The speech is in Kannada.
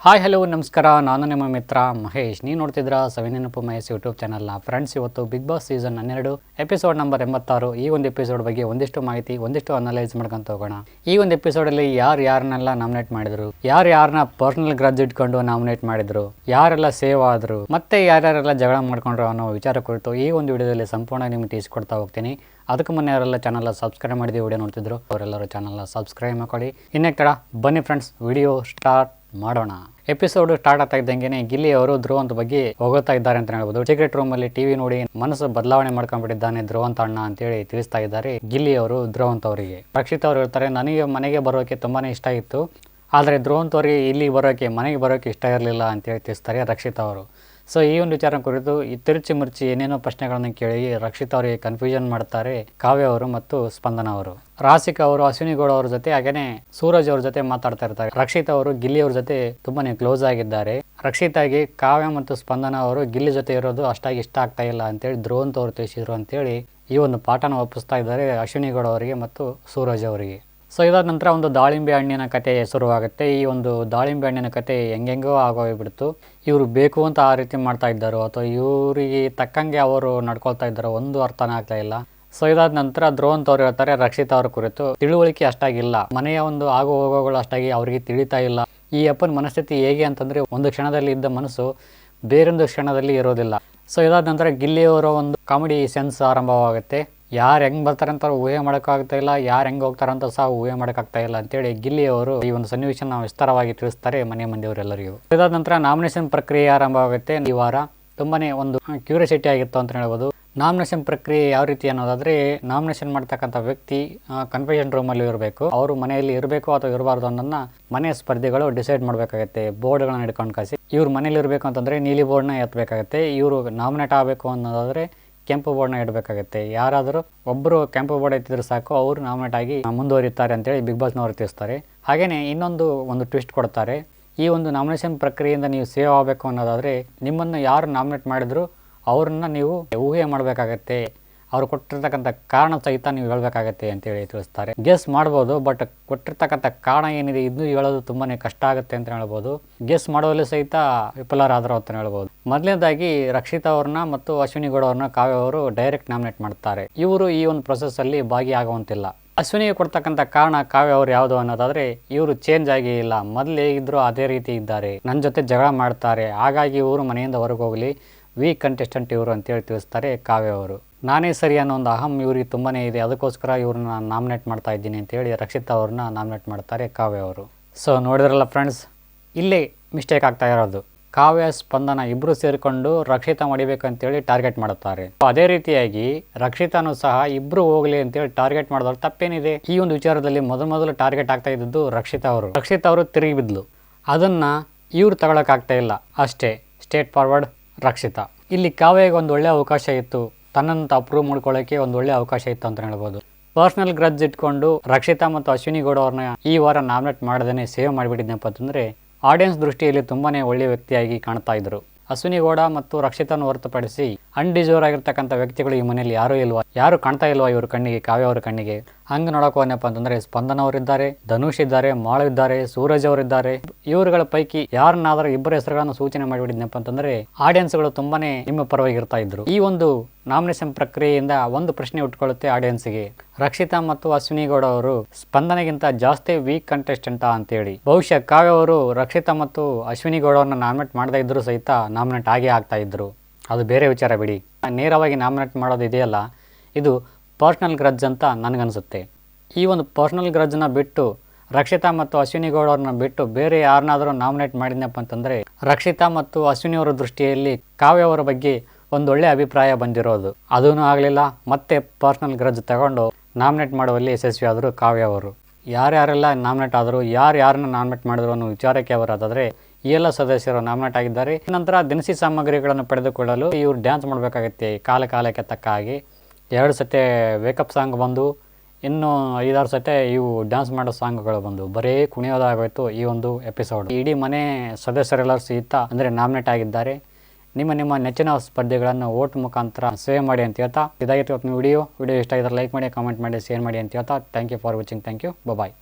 ಹಾಯ್ ಹಲೋ ನಮಸ್ಕಾರ. ನಾನು ನಿಮ್ಮ ಮಿತ್ರ ಮಹೇಶ್. ನೀವು ನೋಡ್ತಿದ್ರ ಸವಿನೆನಪು ಮಹೇಶ್ ಯೂಟ್ಯೂಬ್ ಚಾನಲ್ನ. ಫ್ರೆಂಡ್ಸ್, ಇವತ್ತು Bigg Boss season 12 episode number 86. ಈ ಒಂದು ಎಪಿಸೋಡ್ ಬಗ್ಗೆ ಒಂದಿಷ್ಟು ಮಾಹಿತಿ, ಒಂದಿಷ್ಟು ಅನಲೈಸ್ ಮಾಡ್ಕೊಂತ ಹೋಗೋಣ. ಈ ಒಂದು ಎಪಿಸೋಡಲ್ಲಿ ಯಾರನ್ನೆಲ್ಲ ನಾಮಿನೇಟ್ ಮಾಡಿದ್ರು, ಯಾರನ್ನ ಪರ್ಸನಲ್ ಗ್ರಜ್ ಇಟ್ಕೊಂಡು ನಾಮಿನೇಟ್ ಮಾಡಿದ್ರು, ಯಾರೆಲ್ಲ ಸೇವ್ ಆದ್ರು, ಮತ್ತೆ ಯಾರ್ಯಾರೆಲ್ಲ ಜಗಳ ಮಾಡ್ಕೊಂಡ್ರು ಅನ್ನೋ ವಿಚಾರ ಕುರಿತು ಈ ಒಂದು ವಿಡಿಯೋದಲ್ಲಿ ಸಂಪೂರ್ಣ ನಿಮಗೆ ತಿಳಿಸ್ಕೊಡ್ತಾ ಹೋಗ್ತೀನಿ. ಅದಕ್ಕೆ ಮುನ್ನೆ ಯಾರೆಲ್ಲ ಚಾನಲ್ನ ಸಬ್ಸ್ಕ್ರೈಬ್ ಮಾಡಿದ ವಿಡಿಯೋ ನೋಡ್ತಿದ್ರು ಅವರೆಲ್ಲರೂ ಚಾನಲ್ನ ಸಬ್ಸ್ಕ್ರೈಬ್ ಮಾಡ್ಕೊಳ್ಳಿ. ಇನ್ನೇಕ್ ತಡ, ಬನ್ನಿ ಫ್ರೆಂಡ್ಸ್, ವಿಡಿಯೋ ಸ್ಟಾರ್ಟ್ ಮಾಡೋಣ. ಎಪಿಸೋಡ್ ಸ್ಟಾರ್ಟ್ ಆಗ್ತಾ ಇದ್ದಂಗೆ ಗಿಲ್ಲಿ ಅವರು ಧ್ರುವಂತ್ ಬಗ್ಗೆ ಹೋಗುತ್ತಾ ಇದ್ದಾರೆ ಅಂತ ಹೇಳ್ಬೋದು. ಸೀಕ್ರೆಟ್ ರೂಮ್ ಅಲ್ಲಿ ಟಿವಿ ನೋಡಿ ಮನಸ್ಸು ಬದಲಾವಣೆ ಮಾಡ್ಕೊಂಡ್ಬಿಟ್ಟಿದ್ದಾನೆ ಧ್ರುವಂತ್ ಅಣ್ಣ ಅಂತೇಳಿ ತಿಳಿಸ್ತಾ ಇದ್ದಾರೆ ಗಿಲ್ಲಿ ಅವರು ಧ್ರುವಂತ್ ಅವರಿಗೆ. ರಕ್ಷಿತ್ ಅವರು ಹೇಳ್ತಾರೆ, ನನಗೆ ಮನೆಗೆ ಬರೋಕೆ ತುಂಬಾನೇ ಇಷ್ಟ ಇತ್ತು, ಆದರೆ ಧ್ರುವಂತ್ ಅವರಿಗೆ ಇಲ್ಲಿ ಬರೋಕೆ, ಮನೆಗೆ ಬರೋಕೆ ಇಷ್ಟ ಇರಲಿಲ್ಲ ಅಂತೇಳಿ ತಿಳಿಸ್ತಾರೆ ರಕ್ಷಿತ್ ಅವರು. ಸೊ ಈ ಒಂದು ವಿಚಾರ ಕುರಿತು ತಿರುಚಿ ಮುರುಚಿ ಏನೇನೋ ಪ್ರಶ್ನೆಗಳನ್ನು ಕೇಳಿ ರಕ್ಷಿತ್ ಅವರಿಗೆ ಕನ್ಫ್ಯೂಷನ್ ಮಾಡ್ತಾರೆ ಕಾವ್ಯ ಅವರು ಮತ್ತು ಸ್ಪಂದನ ಅವರು. ರಾಸಿಕ್ ಅವರು ಅಶ್ವಿನಿ ಗೌಡ ಅವ್ರ ಜೊತೆ, ಹಾಗೇನೆ ಸೂರಜ್ ಅವ್ರ ಜೊತೆ ಮಾತಾಡ್ತಾ ಇರ್ತಾರೆ. ರಕ್ಷಿತ್ ಅವರು ಗಿಲ್ಲಿ ಅವ್ರ ಜೊತೆ ತುಂಬಾನೇ ಕ್ಲೋಸ್ ಆಗಿದ್ದಾರೆ. ರಕ್ಷಿತ್ ಆಗಿ ಕಾವ್ಯ ಮತ್ತು ಸ್ಪಂದನ ಅವರು ಗಿಲ್ಲಿ ಜೊತೆ ಇರೋದು ಅಷ್ಟಾಗಿ ಇಷ್ಟ ಆಗ್ತಾ ಇಲ್ಲ ಅಂತೇಳಿ ಧ್ರುವಂತ್ ಅವರು ತಿಳಿಸಿದ್ರು ಅಂತೇಳಿ ಈ ಒಂದು ಪಾಠನ ಒಪ್ಪಿಸ್ತಾ ಇದ್ದಾರೆ ಅಶ್ವಿನಿ ಗೌಡ ಅವರಿಗೆ ಮತ್ತು ಸೂರಜ್ ಅವರಿಗೆ. ಸೊ ಇದಾದ ನಂತರ ಒಂದು ದಾಳಿಂಬೆ ಹಣ್ಣಿನ ಕತೆ ಶುರುವಾಗುತ್ತೆ. ಈ ಒಂದು ದಾಳಿಂಬೆ ಹಣ್ಣಿನ ಕತೆ ಹೆಂಗೆಂಗೋ ಆಗೋಗ್ಬಿಡ್ತು. ಇವರು ಬೇಕು ಅಂತ ಆ ರೀತಿ ಮಾಡ್ತಾ ಇದ್ದಾರೋ ಅಥವಾ ಇವರಿಗೆ ತಕ್ಕಂಗೆ ಅವರು ನಡ್ಕೊಳ್ತಾ ಇದ್ದಾರೋ ಒಂದು ಅರ್ಥನೇ ಆಗ್ತಾ ಇಲ್ಲ. ಸೊ ಇದಾದ ನಂತರ ಧ್ರುವಂತ್ ಅವ್ರು ಹೇಳ್ತಾರೆ ರಕ್ಷಿತ್ ಅವ್ರ ಕುರಿತು ತಿಳುವಳಿಕೆ ಅಷ್ಟಾಗಿಲ್ಲ, ಮನೆಯ ಒಂದು ಆಗು ಹೋಗೋಗಳು ಅಷ್ಟಾಗಿ ಅವರಿಗೆ ತಿಳಿತಾ ಇಲ್ಲ. ಈ ಅಪ್ಪನ ಮನಸ್ಥಿತಿ ಹೇಗೆ ಅಂತಂದ್ರೆ, ಒಂದು ಕ್ಷಣದಲ್ಲಿ ಇದ್ದ ಮನಸ್ಸು ಬೇರೊಂದು ಕ್ಷಣದಲ್ಲಿ ಇರೋದಿಲ್ಲ. ಸೊ ಇದಾದ ನಂತರ ಗಿಲ್ಲಿಯವರ ಒಂದು ಕಾಮಿಡಿ ಸೆನ್ಸ್ ಆರಂಭವಾಗುತ್ತೆ. ಯಾರು ಹೆಂಗ್ ಬರ್ತಾರಂತ ಊಹೆ ಮಾಡೋಕ್ಕಾಗ್ತಾ ಇಲ್ಲ, ಯಾರು ಹೆಂಗ್ ಹೋಗ್ತಾರಂತ ಸಹ ಊಹೆ ಮಾಡೋಕ್ಕಾಗ್ತಾ ಇಲ್ಲ ಅಂತೇಳಿ ಗಿಲ್ಲಿ ಅವರು ಈ ಒಂದು ಸನ್ನಿವೇಶನ ವಿಸ್ತಾರವಾಗಿ ತಿಳಿಸ್ತಾರೆ ಮನೆ ಮಂದಿಯವರೆಲ್ಲರಿಗೂ. ಇದಾದ ನಂತರ ನಾಮಿನೇಷನ್ ಪ್ರಕ್ರಿಯೆ ಆರಂಭವಾಗುತ್ತೆ. ಈ ವಾರ ತುಂಬಾನೇ ಒಂದು ಕ್ಯೂರಿಯಾಸಿಟಿ ಆಗಿತ್ತು ಅಂತ ಹೇಳ್ಬೋದು. ನಾಮಿನೇಷನ್ ಪ್ರಕ್ರಿಯೆ ಯಾವ ರೀತಿ ಅನ್ನೋದಾದ್ರೆ, ನಾಮಿನೇಷನ್ ಮಾಡ್ತಕ್ಕಂಥ ವ್ಯಕ್ತಿ ಕನ್ಫೆಷನ್ ರೂಮ್ ಅಲ್ಲಿ ಇರಬೇಕು. ಅವರು ಮನೆಯಲ್ಲಿ ಇರಬೇಕು ಅಥವಾ ಇರಬಾರ್ದು ಅನ್ನೋದನ್ನ ಮನೆಯ ಸ್ಪರ್ಧಿಗಳು ಡಿಸೈಡ್ ಮಾಡಬೇಕಾಗುತ್ತೆ. ಬೋರ್ಡ್ಗಳನ್ನ ಹಿಡ್ಕೊಂಡು ಕಾಸಿ ಇವ್ರು ಮನೇಲಿ ಇರಬೇಕು ಅಂತಂದ್ರೆ ನೀಲಿ ಬೋರ್ಡ್ನ ಎತ್ತಬೇಕಾಗುತ್ತೆ. ಇವರು ನಾಮಿನೇಟ್ ಆಗಬೇಕು ಅನ್ನೋದಾದ್ರೆ ಕೆಂಪು ಬೋರ್ಡ್ನ ಇಡಬೇಕಾಗುತ್ತೆ. ಯಾರಾದರೂ ಒಬ್ಬರು ಕೆಂಪು ಬೋರ್ಡ್ ಎತ್ತಿದ್ರೆ ಸಾಕು, ಅವರು ನಾಮಿನೇಟ್ ಆಗಿ ಮುಂದುವರಿತಾರೆ ಅಂತೇಳಿ ಬಿಗ್ ಬಾಸ್ನವರು ತಿಳಿಸ್ತಾರೆ. ಹಾಗೆಯೇ ಒಂದು ಟ್ವಿಸ್ಟ್ ಕೊಡ್ತಾರೆ. ಈ ಒಂದು ನಾಮಿನೇಷನ್ ಪ್ರಕ್ರಿಯೆಯಿಂದ ನೀವು ಸೇವ್ ಆಗಬೇಕು ಅನ್ನೋದಾದರೆ, ನಿಮ್ಮನ್ನು ಯಾರು ನಾಮಿನೇಟ್ ಮಾಡಿದ್ರು ಅವ್ರನ್ನ ನೀವು ಊಹೆ ಮಾಡಬೇಕಾಗತ್ತೆ, ಅವ್ರು ಕೊಟ್ಟಿರ್ತಕ್ಕಂಥ ಕಾರಣ ಸಹಿತ ನೀವು ಹೇಳಬೇಕಾಗತ್ತೆ ಅಂತೇಳಿ ತಿಳಿಸ್ತಾರೆ. ಗೆಸ್ ಮಾಡ್ಬೋದು, ಬಟ್ ಕೊಟ್ಟಿರ್ತಕ್ಕಂಥ ಕಾರಣ ಏನಿದೆ ಇದು ಹೇಳೋದು ತುಂಬಾ ಕಷ್ಟ ಆಗುತ್ತೆ ಅಂತ ಹೇಳ್ಬೋದು. ಗೆಸ್ ಮಾಡೋಲ್ಲಿ ಸಹಿತ ವಿಫಲರಾದರು ಅಂತ ಹೇಳ್ಬೋದು. ಮೊದಲನೇದಾಗಿ ರಕ್ಷಿತ್ ಅವ್ರನ್ನ ಮತ್ತು ಅಶ್ವಿನಿ ಗೌಡ ಅವ್ರನ್ನ ಕಾವ್ಯ ಅವರು ಡೈರೆಕ್ಟ್ ನಾಮಿನೇಟ್ ಮಾಡ್ತಾರೆ. ಇವರು ಈ ಒಂದು ಪ್ರೊಸೆಸ್ ಅಲ್ಲಿ ಭಾಗಿಯಾಗುವಂತಿಲ್ಲ. ಅಶ್ವಿನಿಗೆ ಕೊಡ್ತಕ್ಕಂಥ ಕಾರಣ ಕಾವ್ಯ ಅವರು ಯಾವುದು ಅನ್ನೋದಾದ್ರೆ, ಇವರು ಚೇಂಜ್ ಆಗಿ ಇಲ್ಲ, ಮೊದಲು ಹೇಗಿದ್ರು ಅದೇ ರೀತಿ ಇದ್ದಾರೆ, ನನ್ನ ಜೊತೆ ಜಗಳ ಮಾಡ್ತಾರೆ, ಹಾಗಾಗಿ ಇವರು ಮನೆಯಿಂದ ಹೊರಗೆ ಹೋಗಲಿ, ವೀಕ್ ಕಂಟೆಸ್ಟೆಂಟ್ ಇವರು ಅಂತೇಳಿ ತಿಳಿಸ್ತಾರೆ ಕಾವ್ಯ ಅವರು. ನಾನೇ ಸರಿ ಅನ್ನೋ ಒಂದು ಅಹಂ ಇವ್ರಿಗೆ ತುಂಬಾನೇ ಇದೆ, ಅದಕ್ಕೋಸ್ಕರ ಇವ್ರನ್ನ ನಾಮಿನೇಟ್ ಮಾಡ್ತಾ ಇದ್ದೀನಿ ಅಂತೇಳಿ ರಕ್ಷಿತ್ ಅವ್ರನ್ನ ನಾಮಿನೇಟ್ ಮಾಡ್ತಾರೆ ಕಾವ್ಯ ಅವರು. ಸೊ ನೋಡಿದ್ರಲ್ಲ ಫ್ರೆಂಡ್ಸ್, ಇಲ್ಲೇ ಮಿಸ್ಟೇಕ್ ಆಗ್ತಾ ಇರೋದು. ಕಾವ್ಯ ಸ್ಪಂದನ ಇಬ್ಬರು ಸೇರಿಕೊಂಡು ರಕ್ಷಿತ ಮಾಡಿಬೇಕಂತೇಳಿ ಟಾರ್ಗೆಟ್ ಮಾಡುತ್ತಾರೆ. ಅದೇ ರೀತಿಯಾಗಿ ರಕ್ಷಿತನೂ ಸಹ ಇಬ್ಬರು ಹೋಗಲಿ ಅಂತೇಳಿ ಟಾರ್ಗೆಟ್ ಮಾಡಿದವ್ರು ತಪ್ಪೇನಿದೆ? ಈ ಒಂದು ವಿಚಾರದಲ್ಲಿ ಮೊದಲು ಟಾರ್ಗೆಟ್ ಆಗ್ತಾ ಇದ್ದದ್ದು ರಕ್ಷಿತ್ ಅವರು ತಿರುಗಿ ಬಿದ್ಲು. ಅದನ್ನ ಇವ್ರು ತಗೊಳಕ್ಕಾಗ್ತಾ ಇಲ್ಲ ಅಷ್ಟೇ. ಸ್ಟೇಟ್ ಫಾರ್ವರ್ಡ್ ರಕ್ಷಿತ. ಇಲ್ಲಿ ಕಾವ್ಯಗೆ ಒಂದು ಒಳ್ಳೆ ಅವಕಾಶ ಇತ್ತು, ತನ್ನಂತ ಅಪ್ರೂವ್ ಮಾಡ್ಕೊಳ್ಳೋಕೆ ಒಂದು ಒಳ್ಳೆ ಅವಕಾಶ ಇತ್ತು ಅಂತ ಹೇಳ್ಬೋದು. ಪರ್ಸನಲ್ ಗ್ರಜ್ ಇಟ್ಕೊಂಡು ರಕ್ಷಿತಾ ಮತ್ತು ಅಶ್ವಿನಿ ಗೌಡ ಅವ್ರನ್ನ ಈ ವಾರ ನಾಮಿನೇಟ್ ಮಾಡದೇನೆ ಸೇವ್ ಮಾಡಿಬಿಟ್ಟಿದ್ನಪ್ಪ ಅಂತಂದ್ರೆ, ಆಡಿಯನ್ಸ್ ದೃಷ್ಟಿಯಲ್ಲಿ ತುಂಬಾನೇ ಒಳ್ಳೆ ವ್ಯಕ್ತಿಯಾಗಿ ಕಾಣ್ತಾ ಇದ್ರು. ಅಶ್ವಿನಿ ಗೌಡ ಮತ್ತು ರಕ್ಷಿತನ ಹೊರತುಪಡಿಸಿ ಅನ್ಡಿಸರ್ವ್ ಆಗಿರ್ತಕ್ಕಂಥ ವ್ಯಕ್ತಿಗಳು ಈ ಮನೆಯಲ್ಲಿ ಯಾರು ಕಾಣ್ತಾ ಇಲ್ವಾ ಇವ್ರ ಕಣ್ಣಿಗೆ, ಕಾವ್ಯ ಅವರ ಕಣ್ಣಿಗೆ. ಹಂಗೆ ನೋಡೋಕೆ ಹೋದನಪ್ಪ ಅಂತಂದ್ರೆ ಸ್ಪಂದನ ಅವರಿದ್ದಾರೆ, ಧನುಷ್ ಇದ್ದಾರೆ, ಮಾಳು ಇದ್ದಾರೆ, ಸೂರಜ್ ಅವರಿದ್ದಾರೆ. ಇವರುಗಳ ಪೈಕಿ ಯಾರನ್ನಾದ್ರೂ ಇಬ್ಬರ ಹೆಸರುಗಳನ್ನು ಸೂಚನೆ ಮಾಡಿಬಿಟ್ಟಿದ್ನಪ್ಪ ಅಂತಂದ್ರೆ ಆಡಿಯನ್ಸ್ಗಳು ತುಂಬಾನೇ ನಿಮ್ಮ ಪರವಾಗಿರ್ತಾ ಇದ್ರು. ಈ ಒಂದು ನಾಮಿನೇಷನ್ ಪ್ರಕ್ರಿಯೆಯಿಂದ ಒಂದು ಪ್ರಶ್ನೆ ಉಟ್ಕೊಳ್ಳುತ್ತೆ ಆಡಿಯನ್ಸ್ಗೆ, ರಕ್ಷಿತಾ ಮತ್ತು ಅಶ್ವಿನಿ ಗೌಡ ಅವರು ಸ್ಪಂದನೆಗಿಂತ ಜಾಸ್ತಿ ವೀಕ್ ಕಂಟೆಸ್ಟೆಂಟಾ ಅಂತೇಳಿ. ಬಹುಶಃ ಕಾವ್ಯ ಅವರು ರಕ್ಷಿತಾ ಮತ್ತು ಅಶ್ವಿನಿ ಗೌಡ ಅವ್ರನ್ನ ನಾಮಿನೇಟ್ ಮಾಡದೇ ಇದ್ರು ಸಹಿತ ನಾಮಿನೇಟ್ ಆಗೇ ಆಗ್ತಾ ಇದ್ರು. ಅದು ಬೇರೆ ವಿಚಾರ ಬಿಡಿ. ನೇರವಾಗಿ ನಾಮಿನೇಟ್ ಮಾಡೋದು ಇದೆಯಲ್ಲ, ಇದು ಪರ್ಸನಲ್ ಗ್ರಜ್ ಅಂತ ನನಗನ್ಸುತ್ತೆ. ಈ ಒಂದು ಪರ್ಸನಲ್ ಗ್ರಜ್ನ ಬಿಟ್ಟು ರಕ್ಷಿತಾ ಮತ್ತು ಅಶ್ವಿನಿ ಗೌಡ ಅವ್ರನ್ನ ಬಿಟ್ಟು ಬೇರೆ ಯಾರನ್ನಾದರೂ ನಾಮಿನೇಟ್ ಮಾಡಿದ್ನಪ್ಪ ಅಂತಂದ್ರೆ, ರಕ್ಷಿತಾ ಮತ್ತು ಅಶ್ವಿನಿ ಅವರ ದೃಷ್ಟಿಯಲ್ಲಿ ಕಾವ್ಯ ಅವರ ಬಗ್ಗೆ ಒಂದೊಳ್ಳೆ ಅಭಿಪ್ರಾಯ ಬಂದಿರೋದು. ಅದೂ ಆಗಲಿಲ್ಲ. ಮತ್ತೆ ಪರ್ಸನಲ್ ಗ್ರಜ್ ತಗೊಂಡು ನಾಮಿನೇಟ್ ಮಾಡುವಲ್ಲಿ ಯಶಸ್ವಿ ಆದರು ಕಾವ್ಯ ಅವರು. ಯಾರ್ಯಾರೆಲ್ಲ ನಾಮಿನೇಟ್ ಆದರು, ಯಾರನ್ನ ನಾಮಿನೇಟ್ ಮಾಡಿದ್ರು ಅನ್ನೋ ವಿಚಾರಕ್ಕೆ ಅವರಾದರೆ ಈ ಎಲ್ಲ ಸದಸ್ಯರು ನಾಮಿನೇಟ್ ಆಗಿದ್ದಾರೆ. ನಂತರ ದಿನಸಿ ಸಾಮಗ್ರಿಗಳನ್ನು ಪಡೆದುಕೊಳ್ಳಲು ಇವರು ಡ್ಯಾನ್ಸ್ ಮಾಡಬೇಕಾಗತ್ತೆ. ಕಾಲಕ್ಕೆ ತಕ್ಕ ಹಾಗೆ 2 ಸತಿ ವೇಕಪ್ ಸಾಂಗ್ ಬಂದು, ಇನ್ನು 5-6 ಸತಿ ಇವು ಡ್ಯಾನ್ಸ್ ಮಾಡೋ ಸಾಂಗ್ಗಳು ಬಂದು, ಬರೀ ಕುಣಿಯೋದಾಗೋಯ್ತು ಈ ಒಂದು ಎಪಿಸೋಡ್. ಇಡೀ ಮನೆ ಸದಸ್ಯರೆಲ್ಲರೂ ಸಹಿತ ಅಂದರೆ ನಾಮಿನೇಟ್ ಆಗಿದ್ದಾರೆ. ನಿಮ್ಮ ನೆಚ್ಚಿನ ಸ್ಪರ್ಧೆಗಳನ್ನು ವೋಟ್ ಮುಖಾಂತರ ಸೇವ್ ಮಾಡಿ ಅಂತ ಹೇಳ್ತಾ, ಇದಾಗಿತ್ತು ವಿಡಿಯೋ ಇಷ್ಟ ಆಗಿದ್ರೆ ಲೈಕ್ ಮಾಡಿ, ಕಾಮೆಂಟ್ ಮಾಡಿ, ಶೇರ್ ಮಾಡಿ ಅಂತ ಹೇಳ್ತಾ, thank you for watching. Thank you. Bye.